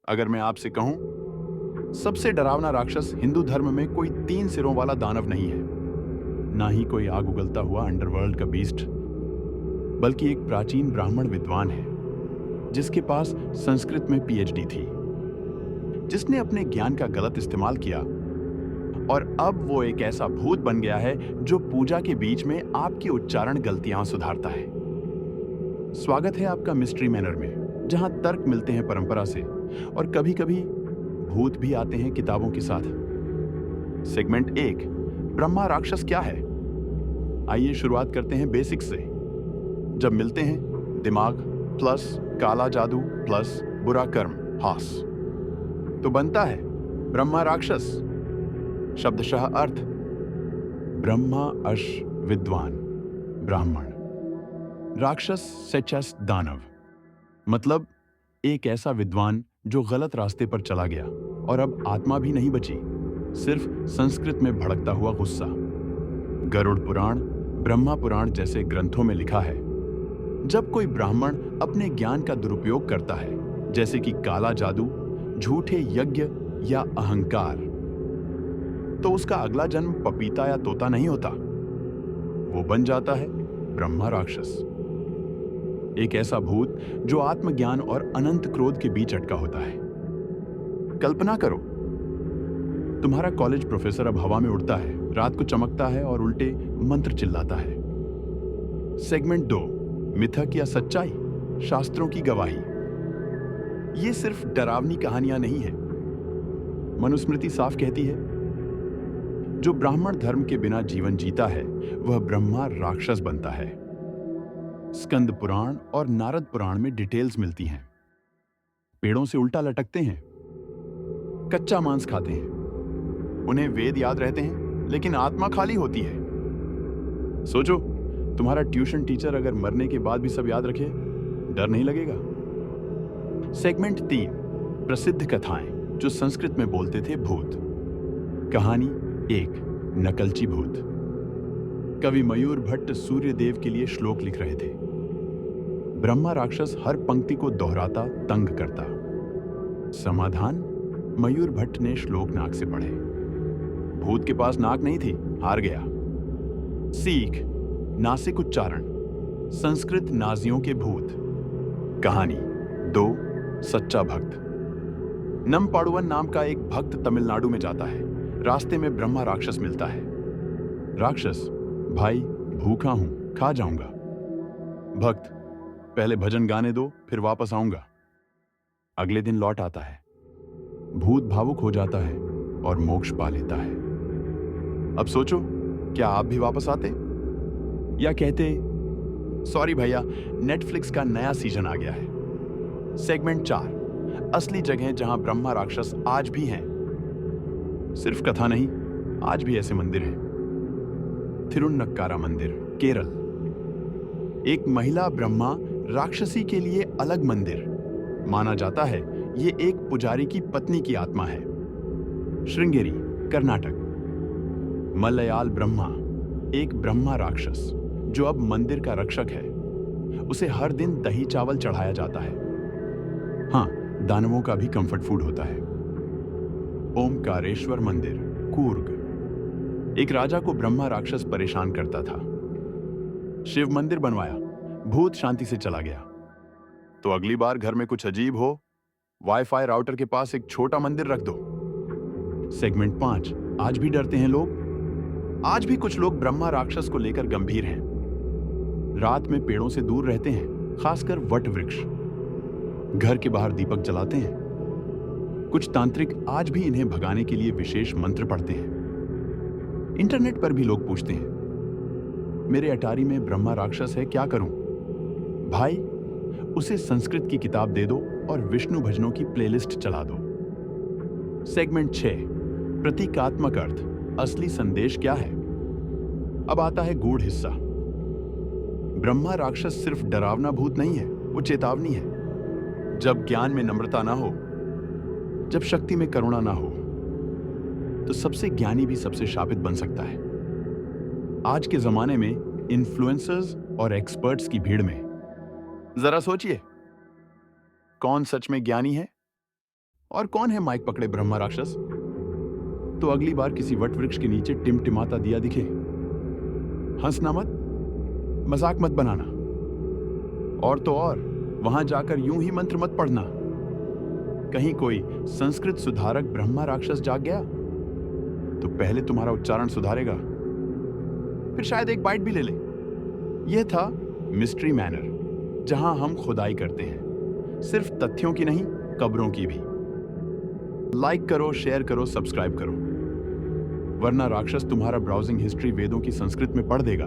अगर मैं आपसे कहूं, सबसे डरावना राक्षस हिंदू धर्म में कोई 3 सिरों वाला दानव नहीं है, ना ही कोई आग उगलता हुआ अंडरवर्ल्ड का बीस्ट, बल्कि एक प्राचीन ब्राह्मण विद्वान है जिसके पास संस्कृत में पीएचडी थी, जिसने अपने ज्ञान का गलत इस्तेमाल किया और अब वो एक ऐसा भूत बन गया है जो पूजा के बीच में आपकी उच्चारण गलतियां सुधारता है। स्वागत है आपका मिस्ट्री मैनर में, जहां तर्क मिलते हैं परंपरा से और कभी-कभी भूत भी आते हैं किताबों के साथ। सेगमेंट 1, ब्रह्मा राक्षस क्या है? आइए शुरुआत करते हैं बेसिक्स से। जब मिलते हैं दिमाग प्लस काला जादू प्लस बुरा कर्म हास, तो बनता है ब्रह्मा राक्षस। शब्दशः अर्थ ब्रह्मा अश विद्वान ब्राह्मण, राक्षस सच दानव, मतलब एक ऐसा विद्वान जो गलत रास्ते पर चला गया और अब आत्मा भी नहीं बची, सिर्फ संस्कृत में भड़कता हुआ गुस्सा। गरुड़ पुराण, ब्रह्मा पुराण जैसे ग्रंथों में लिखा है, जब कोई ब्राह्मण अपने ज्ञान का दुरुपयोग करता है, जैसे कि काला जादू, झूठे यज्ञ या अहंकार, तो उसका अगला जन्म पपीता या तोता नहीं होता, वो बन जाता है ब्रह्मा राक्षस। एक ऐसा भूत जो आत्मज्ञान और अनंत क्रोध के बीच अटका होता है। कल्पना करो, तुम्हारा कॉलेज प्रोफेसर अब हवा में उड़ता है, रात को चमकता है और उल्टे मंत्र चिल्लाता है। सेगमेंट 2, मिथक या सच्चाई, शास्त्रों की गवाही। ये सिर्फ डरावनी कहानियां नहीं है। मनुस्मृति साफ कहती है, जो ब्राह्मण धर्म के बिना जीवन जीता है वह ब्रह्मा राक्षस बनता है। स्कंद पुराण और नारद पुराण में डिटेल्स मिलती हैं। पेड़ों से उल्टा लटकते हैं, कच्चा मांस खाते हैं, उन्हें वेद याद रहते हैं, लेकिन आत्मा खाली होती है। सोचो, तुम्हारा ट्यूशन टीचर अगर मरने के बाद भी सब याद रखे, डर नहीं लगेगा? सेगमेंट 3, प्रसिद्ध कथाएं जो संस्कृत में बोलते थे भूत। कहानी 1, नकलची भूत। कवि मयूर भट्ट सूर्यदेव के लिए श्लोक लिख रहे थे। ब्रह्मा राक्षस हर पंक्ति को दोहराता, तंग करता। समाधान, मयूर भट्ट ने श्लोक नाक से पढ़े। भूत के पास नाक नहीं थी, हार गया। सीख, नासिक उच्चारण, संस्कृत नाजियों के भूत। कहानी 2, सच्चा भक्त। नमपाड़ुवन नाम का एक भक्त तमिलनाडु में जाता है। रास्ते में ब्रह्मा राक्षस मिलता है। राक्षस, भाई भूखा हूं, खा जाऊंगा। भक्त, पहले भजन गाने दो, फिर वापस आऊंगा। अगले दिन लौट आता है। भूत भावुक हो जाता है और मोक्ष पा लेता है। अब सोचो, क्या आप भी वापस आते या कहते, सॉरी भैया, नेटफ्लिक्स का नया सीजन आ गया है। सेगमेंट 4, असली जगह जहां ब्रह्मा राक्षस आज भी हैं। सिर्फ कथा नहीं, आज भी ऐसे मंदिर हैं। थिरुन्नक्कारा मंदिर, केरल। एक महिला ब्रह्मा राक्षसी के लिए अलग मंदिर। माना जाता है ये एक पुजारी की पत्नी की आत्मा है। श्रृंगेरी, कर्नाटक। मलयाल ब्रह्मा, एक ब्रह्मा राक्षस जो अब मंदिर का रक्षक है। उसे हर दिन दही चावल चढ़ाया जाता है। हाँ, दानवों का भी कंफर्ट फूड होता है। ओमकारेश्वर मंदिर, कूर्ग। एक राजा को ब्रह्मा राक्षस परेशान करता था। शिव मंदिर बनवाया, भूत शांति से चला गया। तो अगली बार घर में कुछ अजीब हो, वाईफाई राउटर के पास एक छोटा मंदिर रख दो। सेगमेंट 5, आज भी डरते हैं लोग। आज भी कुछ लोग ब्रह्मा राक्षस को लेकर गंभीर हैं। रात में पेड़ों से दूर रहते हैं, खासकर वट वृक्ष। घर के बाहर दीपक जलाते हैं। कुछ तांत्रिक आज भी इन्हें भगाने के लिए विशेष मंत्र पढ़ते हैं। इंटरनेट पर भी लोग पूछते हैं, मेरे अटारी में ब्रह्मा राक्षस है, क्या करूं? भाई, उसे संस्कृत की किताब दे दो और विष्णु भजनों की प्लेलिस्ट चला दो। सेगमेंट 6, प्रतीकात्मक अर्थ, असली संदेश क्या है? अब आता है गूढ़ हिस्सा। ब्रह्मा राक्षस सिर्फ डरावना भूत नहीं है, वो चेतावनी है। जब ज्ञान में नम्रता ना हो, जब शक्ति में करुणा ना हो, तो सबसे ज्ञानी भी सबसे शापित बन सकता है। आज के जमाने में इन्फ्लुएंसर्स और एक्सपर्ट्स की भीड़ में जरा सोचिए, कौन सच में ज्ञानी है और कौन है माइक पकड़े ब्रह्मा राक्षस? तो अगली बार किसी वट वृक्ष के नीचे टिमटिमाता दिया दिखे, हंसना मत, मजाक मत बनाना, और तो और वहां जाकर यूं ही मंत्र मत पढ़ना। कहीं कोई संस्कृत सुधारक ब्रह्मा राक्षस जाग गया तो पहले तुम्हारा उच्चारण सुधारेगा, फिर शायद एक बाइट भी ले ले। यह था मिस्ट्री मैनर, जहां हम खुदाई करते हैं, सिर्फ तथ्यों की नहीं, कब्रों की भी। लाइक करो, शेयर करो, सब्सक्राइब करो, वरना राक्षस तुम्हारा ब्राउजिंग हिस्ट्री वेदों की संस्कृत में पढ़ देगा।